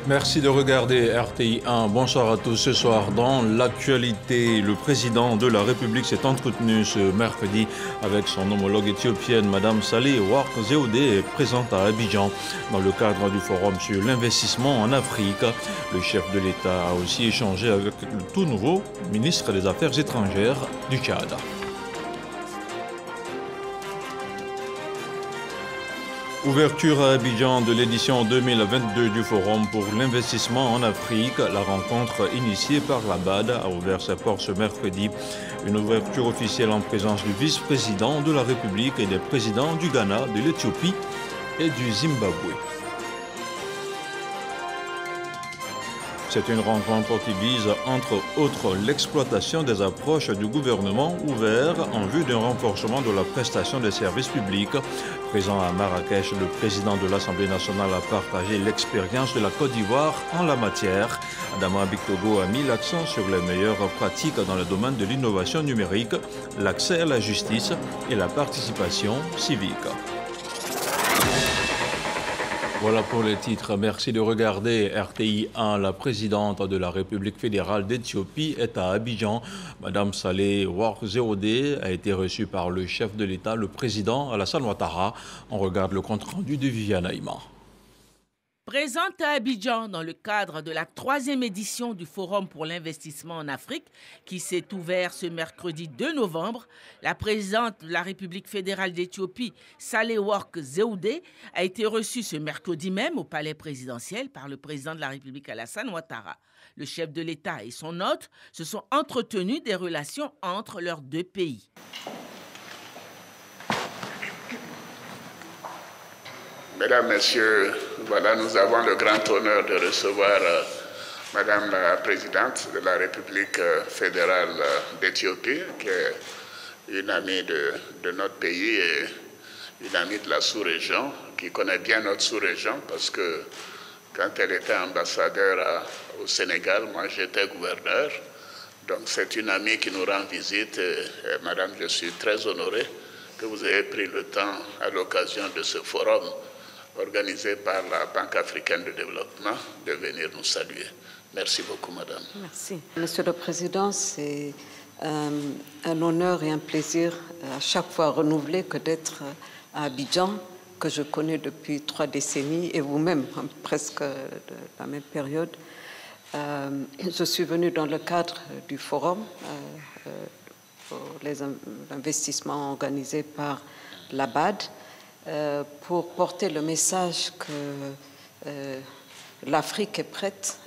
Merci de regarder RTI 1. Bonsoir à tous. Ce soir, dans l'actualité, le président de la République s'est entretenu ce mercredi avec son homologue éthiopienne, Mme Saleh Work Zewde, présente à Abidjan dans le cadre du forum sur l'investissement en Afrique. Le chef de l'État a aussi échangé avec le tout nouveau ministre des Affaires étrangères du Tchad. Ouverture à Abidjan de l'édition 2022 du Forum pour l'investissement en Afrique. La rencontre initiée par la BAD a ouvert ses portes ce mercredi. Une ouverture officielle en présence du vice-président de la République et des présidents du Ghana, de l'Éthiopie et du Zimbabwe. C'est une rencontre qui vise, entre autres, l'exploitation des approches du gouvernement ouvert en vue d'un renforcement de la prestation des services publics. Présent à Marrakech, le président de l'Assemblée nationale a partagé l'expérience de la Côte d'Ivoire en la matière. Adama Bictogo a mis l'accent sur les meilleures pratiques dans le domaine de l'innovation numérique, l'accès à la justice et la participation civique. Voilà pour les titres. Merci de regarder RTI 1. La présidente de la République fédérale d'Éthiopie est à Abidjan. Mme Saleh Work Zewde a été reçue par le chef de l'État, le président Alassane Ouattara. On regarde le compte-rendu de Viviane Aïma. Présente à Abidjan dans le cadre de la 3e édition du Forum pour l'investissement en Afrique qui s'est ouvert ce mercredi 2 novembre, la présidente de la République fédérale d'Éthiopie, Saleh Work Zewde, a été reçue ce mercredi même au palais présidentiel par le président de la République Alassane Ouattara. Le chef de l'État et son hôte se sont entretenus des relations entre leurs deux pays. Mesdames, Messieurs, voilà, nous avons le grand honneur de recevoir Madame la Présidente de la République fédérale d'Éthiopie, qui est une amie de notre pays et une amie de la sous-région, qui connaît bien notre sous-région, parce que quand elle était ambassadeur au Sénégal, moi j'étais gouverneur. Donc c'est une amie qui nous rend visite. Et, Madame, je suis très honoré que vous ayez pris le temps à l'occasion de ce forum organisé par la Banque africaine de développement, de venir nous saluer. Merci beaucoup, Madame. Merci. Monsieur le Président, c'est un honneur et un plaisir à chaque fois renouvelé que d'être à Abidjan, que je connais depuis 3 décennies, et vous-même, presque de la même période. Je suis venue dans le cadre du forum pour les investissements organisés par la BAD, pour porter le message que l'Afrique est prête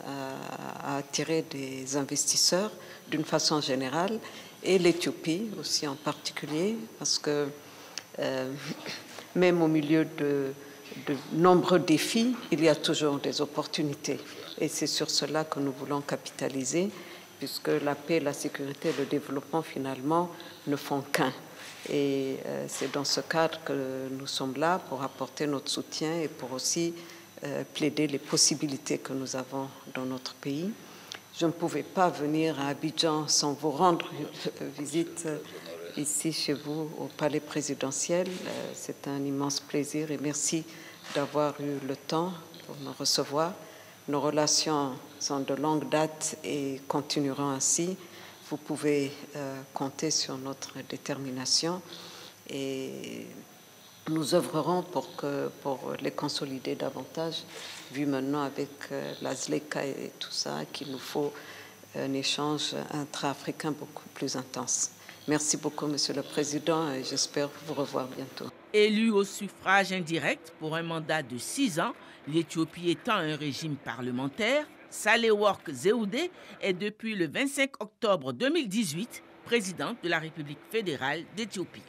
à attirer des investisseurs d'une façon générale, et l'Éthiopie aussi en particulier, parce que même au milieu de nombreux défis, il y a toujours des opportunités. Et c'est sur cela que nous voulons capitaliser, puisque la paix, la sécurité et le développement, finalement, ne font qu'un. Et c'est dans ce cadre que nous sommes là pour apporter notre soutien et pour aussi plaider les possibilités que nous avons dans notre pays. Je ne pouvais pas venir à Abidjan sans vous rendre visite ici chez vous au palais présidentiel. C'est un immense plaisir et merci d'avoir eu le temps pour me recevoir. Nos relations sont de longue date et continueront ainsi. Vous pouvez compter sur notre détermination et nous œuvrerons pour les consolider davantage, vu maintenant avec la ZLECA et tout ça, qu'il nous faut un échange intra-africain beaucoup plus intense. Merci beaucoup, Monsieur le Président, et j'espère vous revoir bientôt. Élu au suffrage indirect pour un mandat de 6 ans, l'Éthiopie étant un régime parlementaire, Saleh Work Zewde est depuis le 25 octobre 2018 présidente de la République fédérale d'Éthiopie.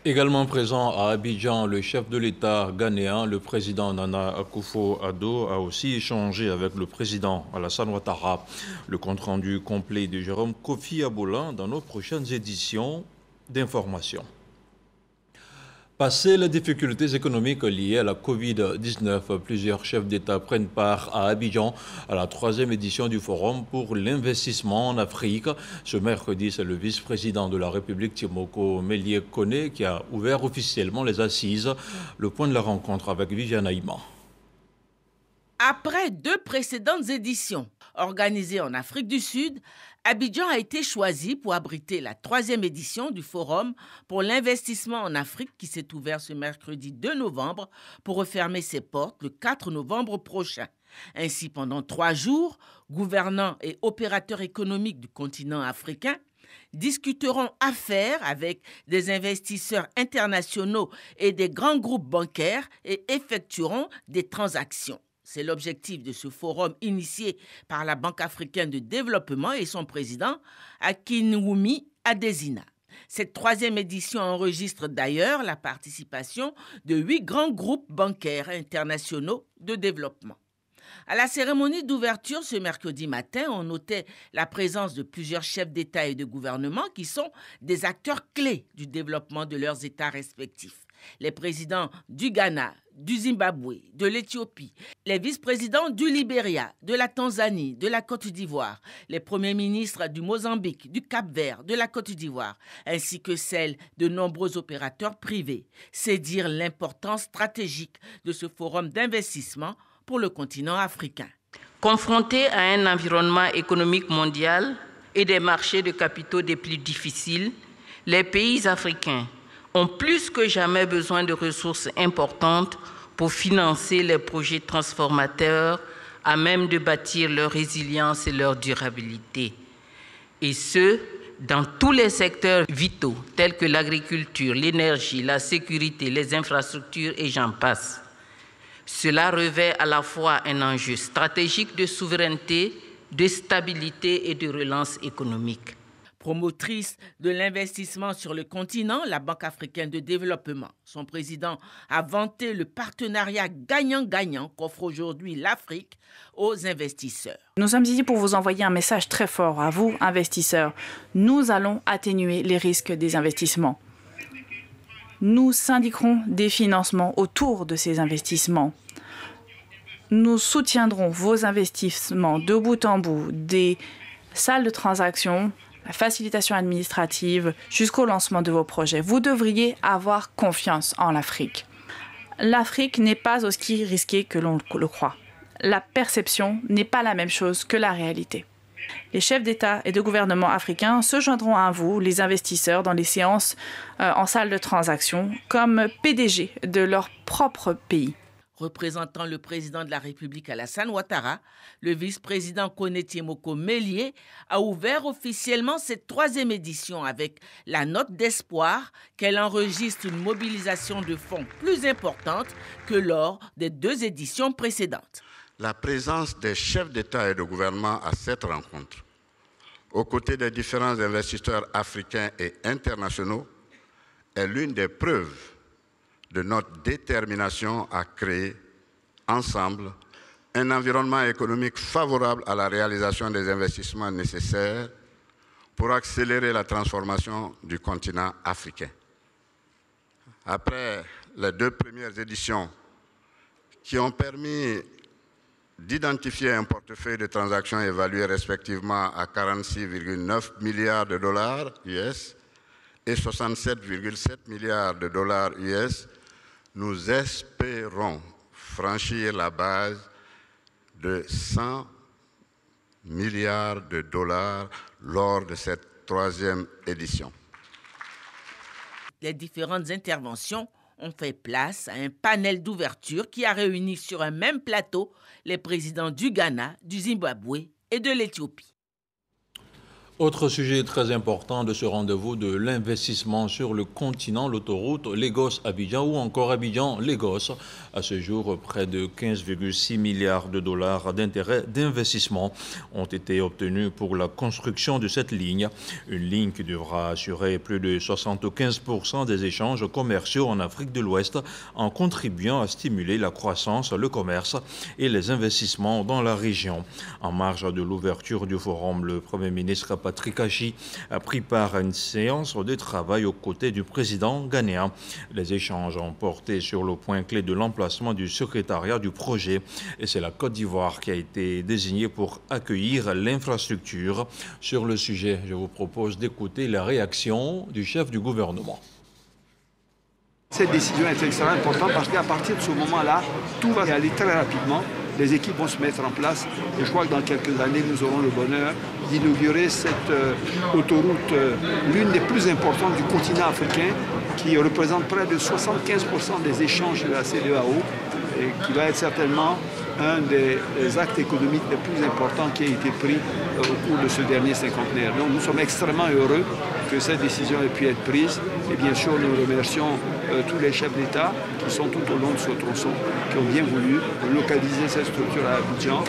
Également présent à Abidjan, le chef de l'État ghanéen, le président Nana Akufo-Addo, a aussi échangé avec le président Alassane Ouattara. Le compte-rendu complet de Jérôme Kofi Aboulin dans nos prochaines éditions d'information. Passé les difficultés économiques liées à la Covid-19, plusieurs chefs d'État prennent part à Abidjan à la 3e édition du Forum pour l'investissement en Afrique. Ce mercredi, c'est le vice-président de la République, Timoko Mélié Koné, qui a ouvert officiellement les assises. Le point de la rencontre avec Viviane Aïma. Après 2 précédentes éditions organisées en Afrique du Sud, Abidjan a été choisi pour abriter la 3e édition du Forum pour l'investissement en Afrique qui s'est ouvert ce mercredi 2 novembre pour refermer ses portes le 4 novembre prochain. Ainsi, pendant 3 jours, gouvernants et opérateurs économiques du continent africain discuteront affaires avec des investisseurs internationaux et des grands groupes bancaires et effectueront des transactions. C'est l'objectif de ce forum initié par la Banque africaine de développement et son président, Akinwumi Adesina. Cette 3e édition enregistre d'ailleurs la participation de 8 grands groupes bancaires internationaux de développement. À la cérémonie d'ouverture ce mercredi matin, on notait la présence de plusieurs chefs d'État et de gouvernement qui sont des acteurs clés du développement de leurs États respectifs. Les présidents du Ghana, du Zimbabwe, de l'Éthiopie, les vice-présidents du Libéria, de la Tanzanie, de la Côte d'Ivoire, les premiers ministres du Mozambique, du Cap-Vert, de la Côte d'Ivoire, ainsi que celles de nombreux opérateurs privés. C'est dire l'importance stratégique de ce forum d'investissement pour le continent africain. Confrontés à un environnement économique mondial et des marchés de capitaux des plus difficiles, les pays africains ont plus que jamais besoin de ressources importantes pour financer les projets transformateurs à même de bâtir leur résilience et leur durabilité. Et ce, dans tous les secteurs vitaux tels que l'agriculture, l'énergie, la sécurité, les infrastructures et j'en passe. Cela revêt à la fois un enjeu stratégique de souveraineté, de stabilité et de relance économique. Promotrice de l'investissement sur le continent, la Banque africaine de développement, son président a vanté le partenariat gagnant-gagnant qu'offre aujourd'hui l'Afrique aux investisseurs. Nous sommes ici pour vous envoyer un message très fort à vous, investisseurs. Nous allons atténuer les risques des investissements. Nous syndiquerons des financements autour de ces investissements. Nous soutiendrons vos investissements de bout en bout, des salles de transaction, la facilitation administrative, jusqu'au lancement de vos projets. Vous devriez avoir confiance en l'Afrique. L'Afrique n'est pas aussi risquée que l'on le croit. La perception n'est pas la même chose que la réalité. Les chefs d'État et de gouvernement africains se joindront à vous, les investisseurs, dans les séances en salle de transaction, comme PDG de leur propre pays. Représentant le président de la République Alassane Ouattara, le vice-président Koneti Moko Mélié a ouvert officiellement cette 3e édition avec la note d'espoir qu'elle enregistre une mobilisation de fonds plus importante que lors des 2 éditions précédentes. La présence des chefs d'État et de gouvernement à cette rencontre, aux côtés des différents investisseurs africains et internationaux, est l'une des preuves de notre détermination à créer ensemble un environnement économique favorable à la réalisation des investissements nécessaires pour accélérer la transformation du continent africain. Après les 2 premières éditions qui ont permis d'identifier un portefeuille de transactions évalué respectivement à 46,9 milliards de dollars US et 67,7 milliards de dollars US, nous espérons franchir la base de 100 milliards de dollars lors de cette 3e édition. Les différentes interventions ont fait place à un panel d'ouverture qui a réuni sur un même plateau les présidents du Ghana, du Zimbabwe et de l'Éthiopie. Autre sujet très important de ce rendez-vous de l'investissement sur le continent, l'autoroute Lagos-Abidjan ou encore Abidjan-Lagos. À ce jour, près de 15,6 milliards de dollars d'intérêts d'investissement ont été obtenus pour la construction de cette ligne. Une ligne qui devra assurer plus de 75% des échanges commerciaux en Afrique de l'Ouest en contribuant à stimuler la croissance, le commerce et les investissements dans la région. En marge de l'ouverture du forum, le Premier ministre Patrick Achi a pris part à une séance de travail aux côtés du président ghanéen. Les échanges ont porté sur le point clé de l'emplacement du secrétariat du projet et c'est la Côte d'Ivoire qui a été désignée pour accueillir l'infrastructure. Sur le sujet, je vous propose d'écouter la réaction du chef du gouvernement. Cette décision est extrêmement importante parce qu'à partir de ce moment-là, tout va aller très rapidement les équipes vont se mettre en place. Et je crois que dans quelques années, nous aurons le bonheur d'inaugurer cette autoroute, l'une des plus importantes du continent africain, qui représente près de 75% des échanges de la CEDEAO et qui va être certainement un des actes économiques les plus importants qui a été pris au cours de ce dernier cinquantenaire. Donc nous sommes extrêmement heureux que cette décision ait pu être prise. Et bien sûr, nous remercions tous les chefs d'État qui sont tout au long de ce tronçon, qui ont bien voulu localiser cette structure à Abidjan.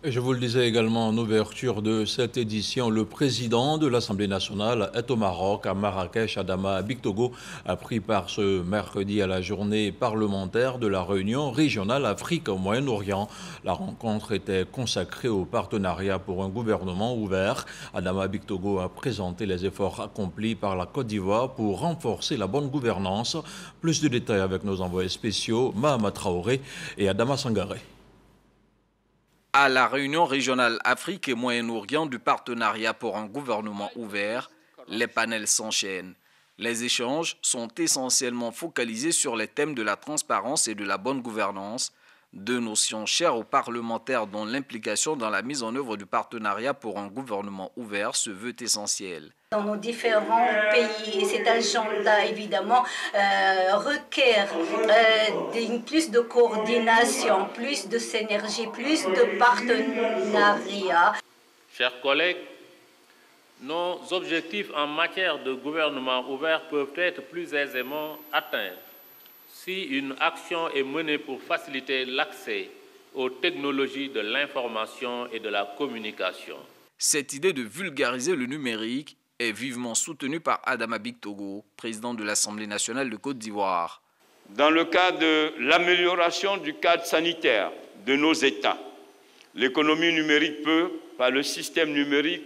Et je vous le disais également en ouverture de cette édition, le président de l'Assemblée nationale est au Maroc, à Marrakech. Adama Bictogo a pris part ce mercredi à la journée parlementaire de la réunion régionale Afrique au Moyen-Orient. La rencontre était consacrée au partenariat pour un gouvernement ouvert. Adama Bictogo a présenté les efforts accomplis par la Côte d'Ivoire pour renforcer la bonne gouvernance. Plus de détails avec nos envoyés spéciaux, Mahama Traoré et Adama Sangaré. À la réunion régionale Afrique et Moyen-Orient du partenariat pour un gouvernement ouvert, les panels s'enchaînent. Les échanges sont essentiellement focalisés sur les thèmes de la transparence et de la bonne gouvernance, deux notions chères aux parlementaires dont l'implication dans la mise en œuvre du partenariat pour un gouvernement ouvert se veut essentielle. Dans nos différents pays, et cet agenda évidemment requiert plus de coordination, plus de synergie, plus de partenariat. Chers collègues, nos objectifs en matière de gouvernement ouvert peuvent être plus aisément atteints si une action est menée pour faciliter l'accès aux technologies de l'information et de la communication. Cette idée de vulgariser le numérique est vivement soutenue par Adama Bictogo, président de l'Assemblée nationale de Côte d'Ivoire. Dans le cadre de l'amélioration du cadre sanitaire de nos États, l'économie numérique peut, par le système numérique,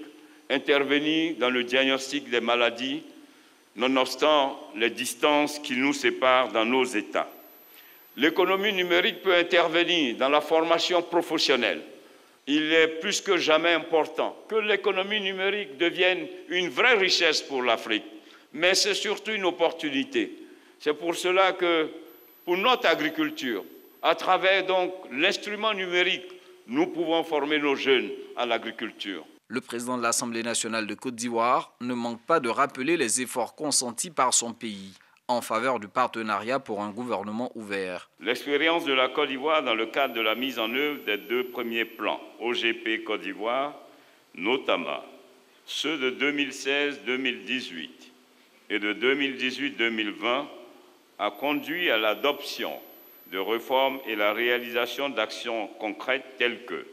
intervenir dans le diagnostic des maladies, nonobstant les distances qui nous séparent dans nos États. L'économie numérique peut intervenir dans la formation professionnelle. Il est plus que jamais important que l'économie numérique devienne une vraie richesse pour l'Afrique, mais c'est surtout une opportunité. C'est pour cela que, pour notre agriculture, à travers donc l'instrument numérique, nous pouvons former nos jeunes à l'agriculture. Le président de l'Assemblée nationale de Côte d'Ivoire ne manque pas de rappeler les efforts consentis par son pays en faveur du partenariat pour un gouvernement ouvert. L'expérience de la Côte d'Ivoire dans le cadre de la mise en œuvre des deux premiers plans OGP Côte d'Ivoire, notamment ceux de 2016-2018 et de 2018-2020, a conduit à l'adoption de réformes et la réalisation d'actions concrètes telles que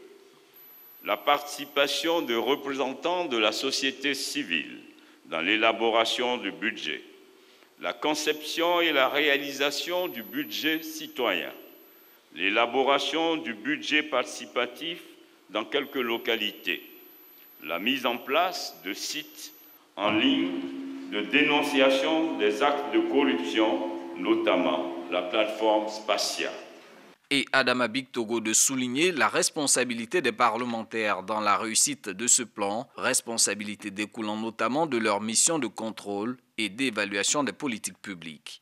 la participation de représentants de la société civile dans l'élaboration du budget, la conception et la réalisation du budget citoyen, l'élaboration du budget participatif dans quelques localités, la mise en place de sites en ligne de dénonciation des actes de corruption, notamment la plateforme Spatia. Et Adama Bictogo de souligner la responsabilité des parlementaires dans la réussite de ce plan, responsabilité découlant notamment de leur mission de contrôle et d'évaluation des politiques publiques.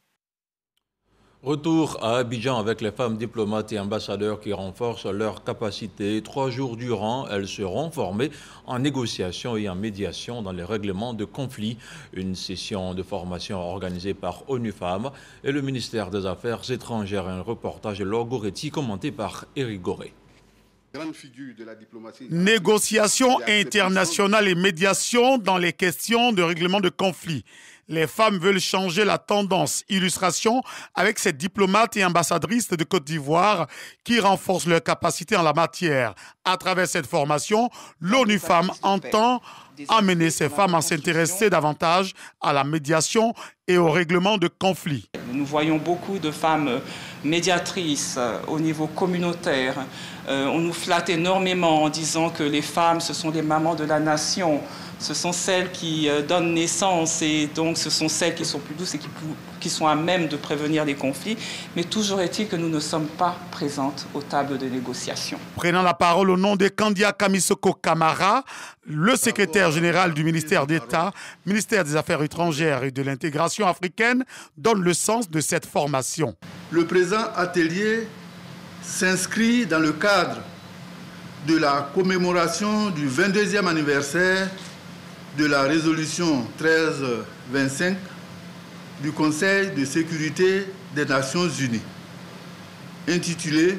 Retour à Abidjan avec les femmes diplomates et ambassadeurs qui renforcent leurs capacités. 3 jours durant, elles seront formées en négociation et en médiation dans les règlements de conflits. Une session de formation organisée par ONU Femmes et le ministère des Affaires étrangères. Un reportage de Laure Goretti commenté par Éric Goré. Négociation internationale et médiation dans les questions de règlement de conflits. Les femmes veulent changer la tendance. Illustration avec ces diplomates et ambassadrices de Côte d'Ivoire qui renforcent leurs capacités en la matière. À travers cette formation, l'ONU Femmes entend amener ces femmes à s'intéresser davantage à la médiation et au règlement de conflits. Nous voyons beaucoup de femmes médiatrices au niveau communautaire. On nous flatte énormément en disant que les femmes, ce sont les mamans de la nation. Ce sont celles qui donnent naissance et donc ce sont celles qui sont plus douces et qui sont à même de prévenir les conflits. Mais toujours est-il que nous ne sommes pas présentes aux tables de négociation. Prenant la parole au nom de Kandia Kamisoko Kamara, le secrétaire général du ministère d'État, ministère des Affaires étrangères et de l'intégration africaine, donne le sens de cette formation. Le présent atelier s'inscrit dans le cadre de la commémoration du 22e anniversaire de la résolution 1325 du Conseil de sécurité des Nations Unies, intitulée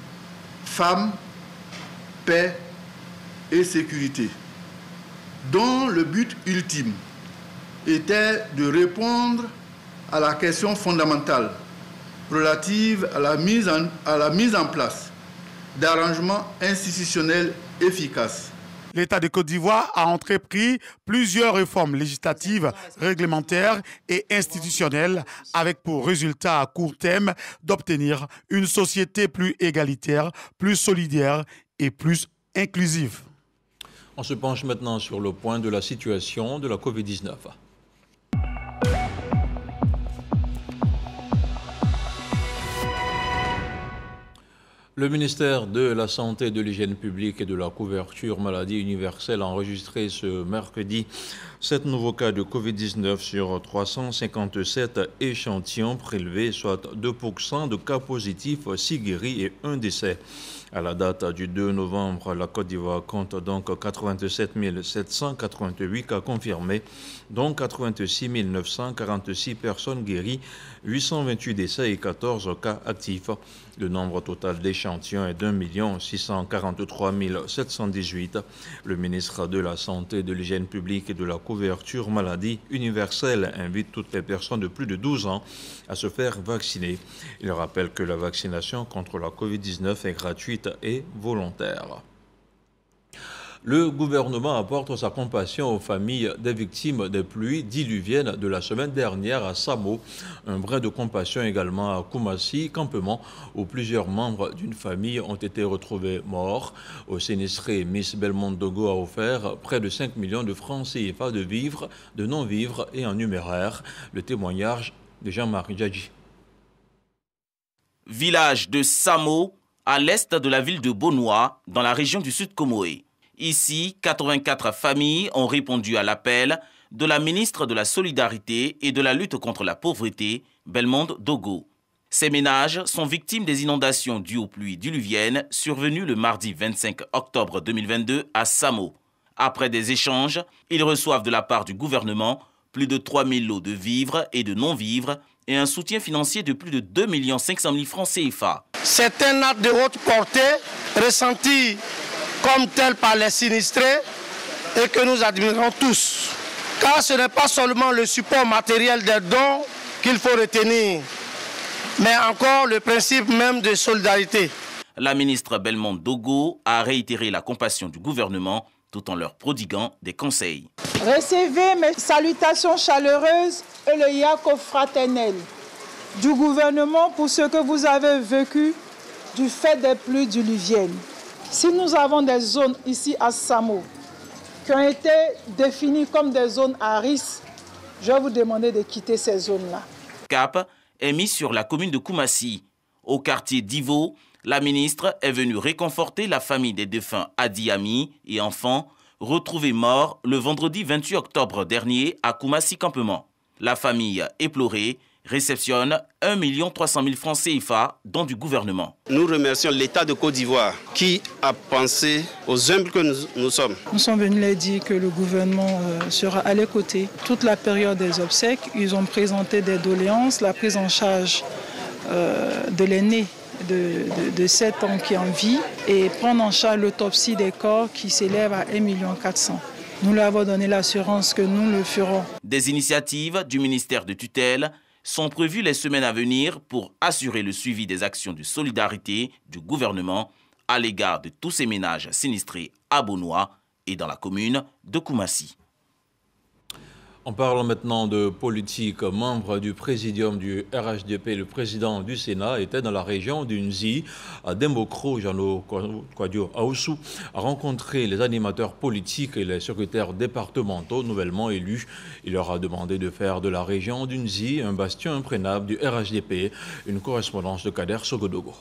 « Femmes, paix et sécurité », dont le but ultime était de répondre à la question fondamentale relative à la mise en place d'arrangements institutionnels efficaces. L'État de Côte d'Ivoire a entrepris plusieurs réformes législatives, réglementaires et institutionnelles avec pour résultat à court terme d'obtenir une société plus égalitaire, plus solidaire et plus inclusive. On se penche maintenant sur le point de la situation de la Covid-19. Le ministère de la Santé, de l'Hygiène publique et de la couverture maladie universelle a enregistré ce mercredi 7 nouveaux cas de Covid-19 sur 357 échantillons prélevés, soit 2% de cas positifs, 6 guéris et 1 décès. À la date du 2 novembre, la Côte d'Ivoire compte donc 87 788 cas confirmés, dont 86 946 personnes guéries, 828 décès et 14 cas actifs. Le nombre total d'échantillons est d'1 643 718. Le ministre de la Santé, de l'Hygiène publique et de la couverture maladie universelle invite toutes les personnes de plus de 12 ans à se faire vacciner. Il rappelle que la vaccination contre la Covid-19 est gratuite et volontaire. Le gouvernement apporte sa compassion aux familles des victimes des pluies diluviennes de la semaine dernière à Samo. Un brin de compassion également à Koumassi, campement où plusieurs membres d'une famille ont été retrouvés morts. Aux sinistrés, Miss Belmondo Dogo a offert près de 5 millions de francs CFA de vivres, de non-vivres et en numéraire. Le témoignage de Jean-Marie Djadji. Village de Samo, à l'est de la ville de Bonoua, dans la région du Sud Comoé. Ici, 84 familles ont répondu à l'appel de la ministre de la Solidarité et de la lutte contre la pauvreté, Belmondo Dogo. Ces ménages sont victimes des inondations dues aux pluies diluviennes survenues le mardi 25 octobre 2022 à Samo. Après des échanges, ils reçoivent de la part du gouvernement plus de 3 000 lots de vivres et de non-vivres et un soutien financier de plus de 2 500 000 francs CFA. C'est un acte de haute portée ressenti comme tel par les sinistrés et que nous admirons tous. Car ce n'est pas seulement le support matériel des dons qu'il faut retenir, mais encore le principe même de solidarité. La ministre Belmondo Dogo a réitéré la compassion du gouvernement tout en leur prodiguant des conseils. Recevez mes salutations chaleureuses et le yako fraternel du gouvernement pour ce que vous avez vécu du fait des pluies diluviennes. Si nous avons des zones ici à Samo qui ont été définies comme des zones à risque, je vais vous demander de quitter ces zones-là. Cap est mis sur la commune de Koumassi. Au quartier d'Ivo, la ministre est venue réconforter la famille des défunts Adi Ami et enfants retrouvés morts le vendredi 28 octobre dernier à Koumassi Campement. La famille éplorée réceptionne 1 300 000 francs CFA, dont du gouvernement. Nous remercions l'État de Côte d'Ivoire qui a pensé aux humbles que nous sommes. Nous sommes venus leur dire que le gouvernement sera à leurs côtés. Toute la période des obsèques, ils ont présenté des doléances, la prise en charge de l'aîné de 7 ans qui est en vie et prendre en charge l'autopsie des corps qui s'élève à 1 400 000. Nous leur avons donné l'assurance que nous le ferons. Des initiatives du ministère de tutelle sont prévues les semaines à venir pour assurer le suivi des actions de solidarité du gouvernement à l'égard de tous ces ménages sinistrés à Bonoua et dans la commune de Koumassi. On parle maintenant de politique. Membre du présidium du RHDP, le président du Sénat était dans la région d'Unzi, à Dembokro, Jano Kwadio Aoussou, a rencontré les animateurs politiques et les secrétaires départementaux nouvellement élus. Il leur a demandé de faire de la région d'Unzi un bastion imprégnable du RHDP. Une correspondance de Kader Sogodogo.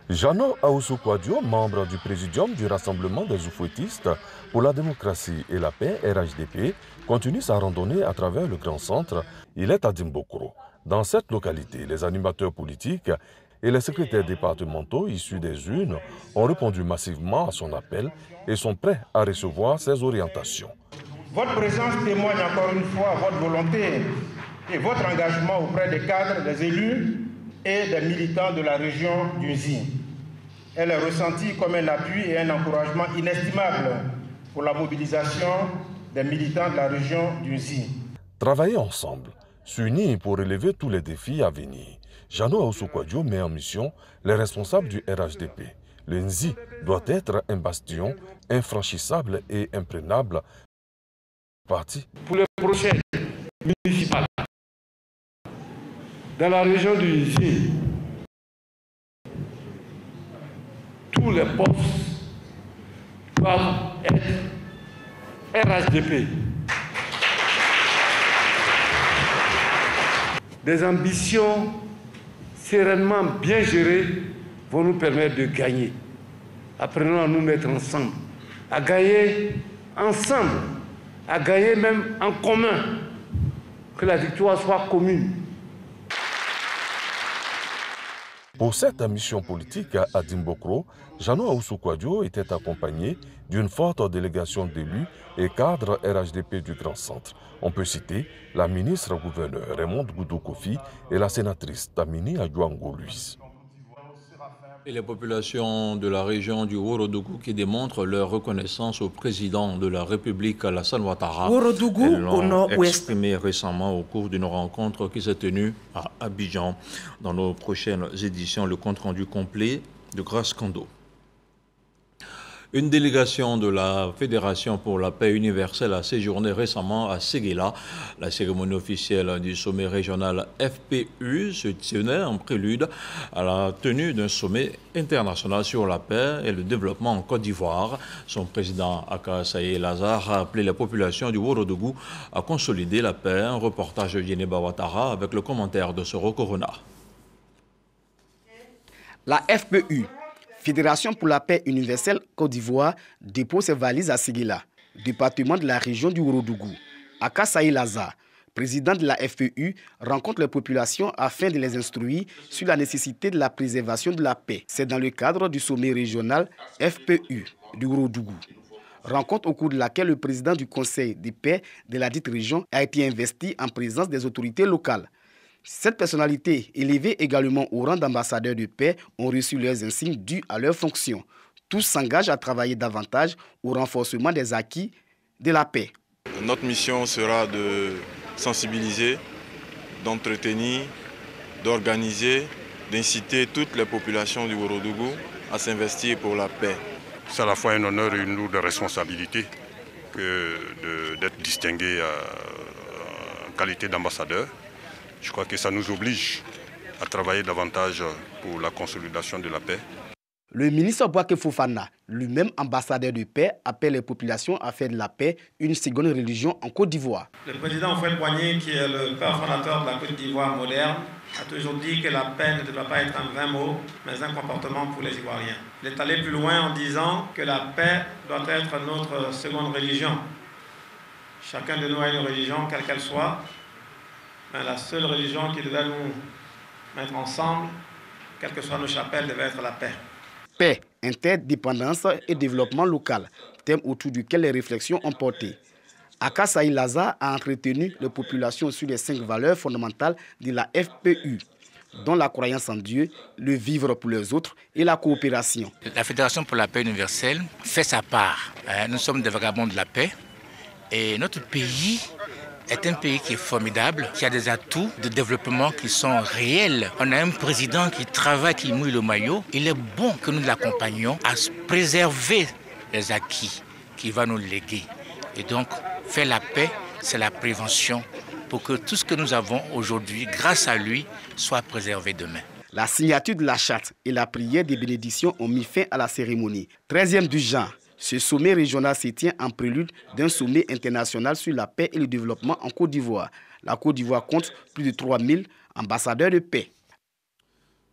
Jano Aoussou Kwadio, membre du présidium du Rassemblement des Oufouettistes pour la démocratie et la paix RHDP, continue sa randonnée à travers le grand centre. Il est à Dembokro. Dans cette localité, les animateurs politiques et les secrétaires départementaux issus des urnes ont répondu massivement à son appel et sont prêts à recevoir ses orientations. Votre présence témoigne encore une fois votre volonté et votre engagement auprès des cadres, des élus et des militants de la région d'Unzi. Elle est ressentie comme un appui et un encouragement inestimable pour la mobilisation des militants de la région d'Unzi. Travailler ensemble, s'unir pour relever tous les défis à venir. Jeannot Ahoussou-Kouadio met en mission les responsables du RHDP. Le Nzi doit être un bastion infranchissable et imprenable. Parti. Pour les prochaines municipales, dans la région du Nzi, tous les postes doivent être RHDP. Des ambitions sereinement bien gérées vont nous permettre de gagner. Apprenons à nous mettre ensemble, à gagner ensemble, à gagner même en commun, que la victoire soit commune. Pour cette mission politique à Dimbokro, Jeannot Ahoussou-Kouadio était accompagné d'une forte délégation d'élus et cadres RHDP du Grand Centre. On peut citer la ministre-gouverneur Raymond Goudou Kofi et la sénatrice Tamini Adjouango-Luis. Et les populations de la région du Ourodougou qui démontrent leur reconnaissance au président de la République, Alassane Ouattara. Ourodougou, au nord-ouest. Exprimé récemment au cours d'une rencontre qui s'est tenue à Abidjan. Dans nos prochaines éditions, le compte-rendu complet de Grace Kando. Une délégation de la Fédération pour la paix universelle a séjourné récemment à Séguéla. La cérémonie officielle du sommet régional FPU se tenait en prélude à la tenue d'un sommet international sur la paix et le développement en Côte d'Ivoire. Son président Aka Saye Lazare a appelé la population du Ourodougou à consolider la paix. Un reportage de Yeneba Ouattara avec le commentaire de Soro Corona. La FPU, Fédération pour la paix universelle Côte d'Ivoire, dépose ses valises à Séguéla, département de la région du Ourodougou. Aka Saye Lazare, président de la FPU, rencontre les populations afin de les instruire sur la nécessité de la préservation de la paix. C'est dans le cadre du sommet régional FPU du Ourodougou. Rencontre au cours de laquelle le président du Conseil de paix de la dite région a été investi en présence des autorités locales. Cette personnalité, élevée également au rang d'ambassadeur de paix, ont reçu leurs insignes dus à leurs fonctions. Tous s'engagent à travailler davantage au renforcement des acquis de la paix. Notre mission sera de sensibiliser, d'entretenir, d'organiser, d'inciter toutes les populations du Ourodougou à s'investir pour la paix. C'est à la fois un honneur et une lourde responsabilité d'être distingué en qualité d'ambassadeur. Je crois que ça nous oblige à travailler davantage pour la consolidation de la paix. Le ministre Bouaké Fofana, lui-même ambassadeur de paix, appelle les populations à faire de la paix une seconde religion en Côte d'Ivoire. Le président Houphouët-Boigny, qui est le père fondateur de la Côte d'Ivoire moderne, a toujours dit que la paix ne doit pas être un vain mot, mais un comportement pour les Ivoiriens. Il est allé plus loin en disant que la paix doit être notre seconde religion. Chacun de nous a une religion, quelle qu'elle soit. Mais la seule religion qui devait nous mettre ensemble, quelles que soient nos chapelles, devait être la paix. Paix, interdépendance et développement local, thème autour duquel les réflexions ont porté. Aka Saye Lazare a entretenu les populations sur les 5 valeurs fondamentales de la FPU, dont la croyance en Dieu, le vivre pour les autres et la coopération. La Fédération pour la paix universelle fait sa part. Nous sommes des vagabonds de la paix et notre pays est un pays qui est formidable, qui a des atouts de développement qui sont réels. On a un président qui travaille, qui mouille le maillot. Il est bon que nous l'accompagnions à préserver les acquis qu'il va nous léguer. Et donc, faire la paix, c'est la prévention pour que tout ce que nous avons aujourd'hui, grâce à lui, soit préservé demain. La signature de la charte et la prière des bénédictions ont mis fin à la cérémonie. 13e du genre. Ce sommet régional se tient en prélude d'un sommet international sur la paix et le développement en Côte d'Ivoire. La Côte d'Ivoire compte plus de 3000 ambassadeurs de paix.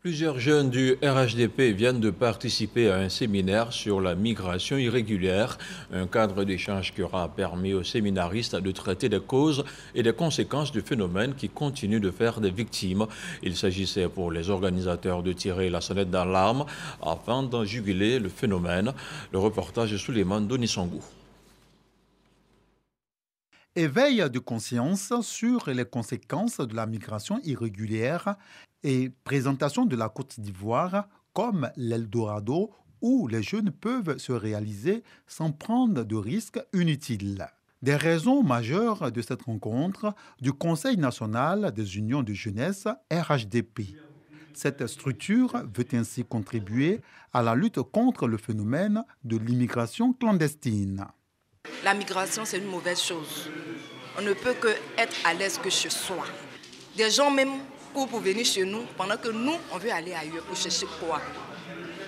Plusieurs jeunes du RHDP viennent de participer à un séminaire sur la migration irrégulière, un cadre d'échange qui aura permis aux séminaristes de traiter des causes et des conséquences du phénomène qui continue de faire des victimes. Il s'agissait pour les organisateurs de tirer la sonnette d'alarme afin d'en juguler le phénomène. Le reportage de Souleymane Donisangou. Éveil de conscience sur les conséquences de la migration irrégulière et présentation de la Côte d'Ivoire comme l'Eldorado où les jeunes peuvent se réaliser sans prendre de risques inutiles. Des raisons majeures de cette rencontre du Conseil national des unions de jeunesse RHDP. Cette structure veut ainsi contribuer à la lutte contre le phénomène de l'immigration clandestine. La migration, c'est une mauvaise chose. On ne peut que être à l'aise que chez soi. Des gens même courent pour venir chez nous, pendant que nous, on veut aller ailleurs pour chercher quoi.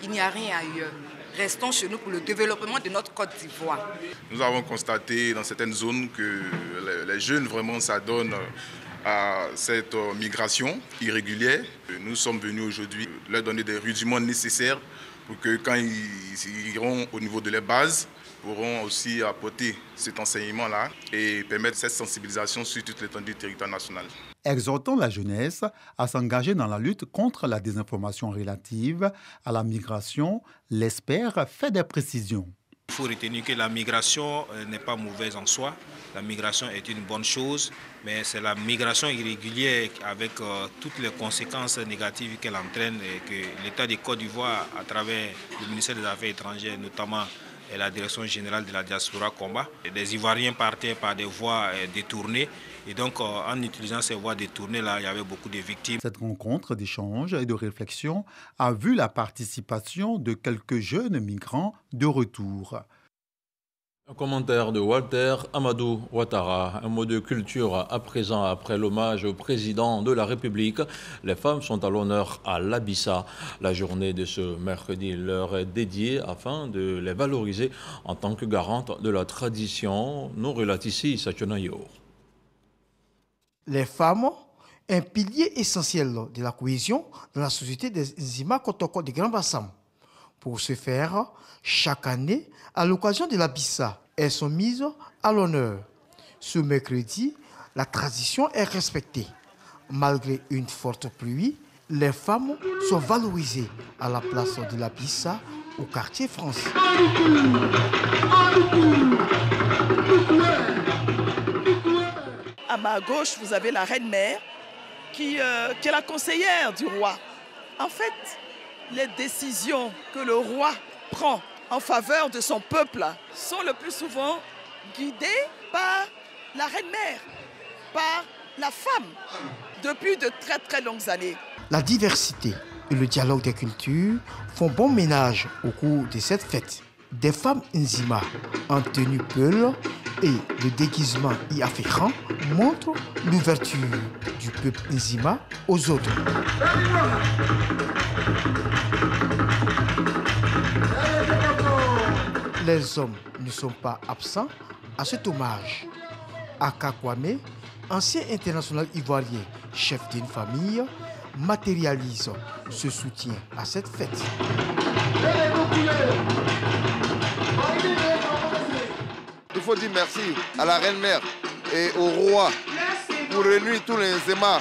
Il n'y a rien ailleurs. Restons chez nous pour le développement de notre Côte d'Ivoire. Nous avons constaté dans certaines zones que les jeunes vraiment s'adonnent à cette migration irrégulière. Nous sommes venus aujourd'hui leur donner des rudiments nécessaires pour que quand ils iront au niveau de les bases, pourront aussi apporter cet enseignement-là et permettre cette sensibilisation sur toute l'étendue du territoire national. Exhortant la jeunesse à s'engager dans la lutte contre la désinformation relative à la migration, l'expert fait des précisions. Il faut retenir que la migration n'est pas mauvaise en soi. La migration est une bonne chose, mais c'est la migration irrégulière avec toutes les conséquences négatives qu'elle entraîne et que l'État de Côte d'Ivoire, à travers le ministère des Affaires étrangères notamment, et la direction générale de la diaspora combat. Des Ivoiriens partaient par des voies détournées et donc en utilisant ces voies détournées-là, il y avait beaucoup de victimes. Cette rencontre d'échange et de réflexion a vu la participation de quelques jeunes migrants de retour. Un commentaire de Walter Amadou Ouattara, un mot de culture à présent après l'hommage au président de la République. Les femmes sont à l'honneur à l'Abissa. La journée de ce mercredi leur est dédiée afin de les valoriser en tant que garantes de la tradition. Nous relate ici Sachonayo. Les femmes, un pilier essentiel de la cohésion dans la société des Nzima Kotoko de Grand Bassam. Pour ce faire, chaque année, à l'occasion de l'Abissa, elles sont mises à l'honneur. Ce mercredi, la tradition est respectée. Malgré une forte pluie, les femmes sont valorisées à la place de l'Abissa au quartier France. À ma gauche, vous avez la reine-mère qui est la conseillère du roi. En fait, les décisions que le roi prend en faveur de son peuple sont le plus souvent guidées par la reine-mère, par la femme, depuis de très très longues années. La diversité et le dialogue des cultures font bon ménage au cours de cette fête. Des femmes Nzima en tenue peul et le déguisement y afférent montrent l'ouverture du peuple Nzima aux autres. Les hommes ne sont pas absents à cet hommage. Aka Kwame, ancien international ivoirien, chef d'une famille, matérialise ce soutien à cette fête. Il faut dire merci à la reine-mère et au roi pour réunir tous les Nzema.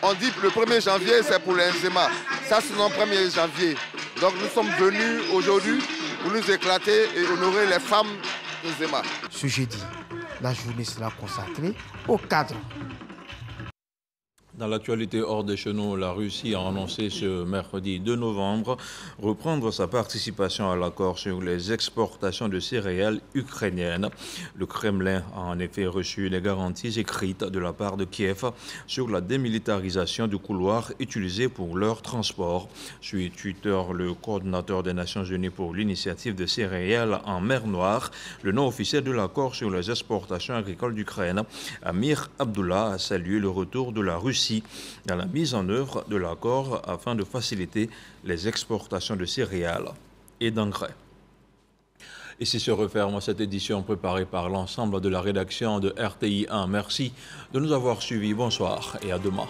On dit que le 1er janvier, c'est pour les Nzema. Ça, c'est le 1er janvier. Donc nous sommes venus aujourd'hui pour nous éclater et honorer les femmes Nzema. Ce jeudi, la journée sera consacrée au cadre. Dans l'actualité hors de chez nous, la Russie a annoncé ce mercredi 2 novembre reprendre sa participation à l'accord sur les exportations de céréales ukrainiennes. Le Kremlin a en effet reçu des garanties écrites de la part de Kiev sur la démilitarisation du couloir utilisé pour leur transport. Sur Twitter, le coordinateur des Nations Unies pour l'initiative de céréales en mer Noire, le nom officiel de l'accord sur les exportations agricoles d'Ukraine, Amir Abdullah, a salué le retour de la Russie dans la mise en œuvre de l'accord afin de faciliter les exportations de céréales et d'engrais. Ici se referme cette édition préparée par l'ensemble de la rédaction de RTI 1. Merci de nous avoir suivis. Bonsoir et à demain.